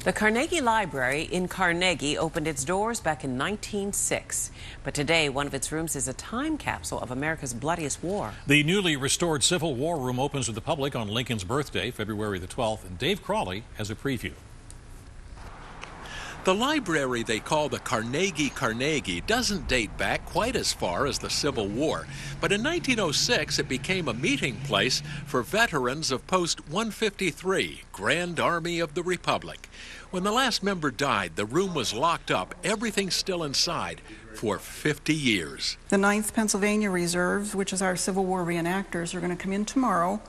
The Carnegie Library in Carnegie opened its doors back in 1906. But today, one of its rooms is a time capsule of America's bloodiest war. The newly restored Civil War room opens to the public on Lincoln's birthday, February the 12th, and Dave Crawley has a preview. The library they call the Carnegie doesn't date back quite as far as the Civil War, but in 1906 it became a meeting place for veterans of Post 153, Grand Army of the Republic. When the last member died, the room was locked up, everything still inside, for 50 years. The 9th Pennsylvania Reserves, which is our Civil War reenactors, are going to come in tomorrow,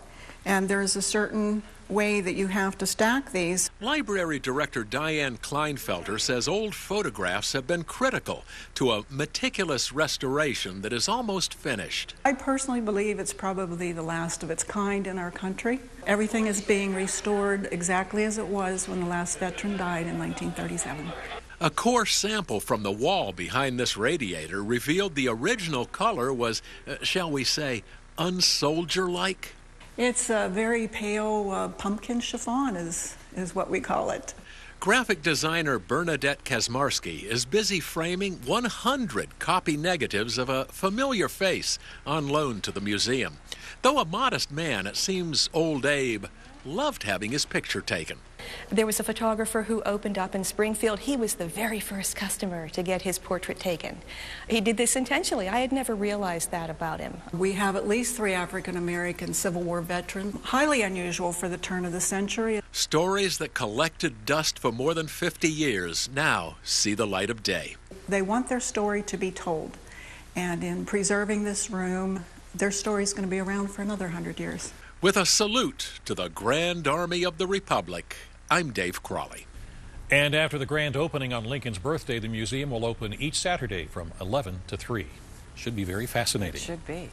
and there's a certain way that you have to stack these. Library Director Diane Kleinfelter says old photographs have been critical to a meticulous restoration that is almost finished. I personally believe it's probably the last of its kind in our country. Everything is being restored exactly as it was when the last veteran died in 1937. A core sample from the wall behind this radiator revealed the original color was, shall we say, unsoldier-like. It's a very pale pumpkin chiffon is what we call it. Graphic designer Bernadette Kazmarski is busy framing 100 copy negatives of a familiar face on loan to the museum. Though a modest man, it seems old Abe loved having his picture taken. There was a photographer who opened up in Springfield. He was the very first customer to get his portrait taken. He did this intentionally. I had never realized that about him. We have at least 3 African-American Civil War veterans, highly unusual for the turn of the century. Stories that collected dust for more than 50 years now see the light of day. They want their story to be told, and in preserving this room, their story is going to be around for another 100 years. With a salute to the Grand Army of the Republic, I'm Dave Crawley. And after the grand opening on Lincoln's birthday, the museum will open each Saturday from 11 to 3. Should be very fascinating. It should be.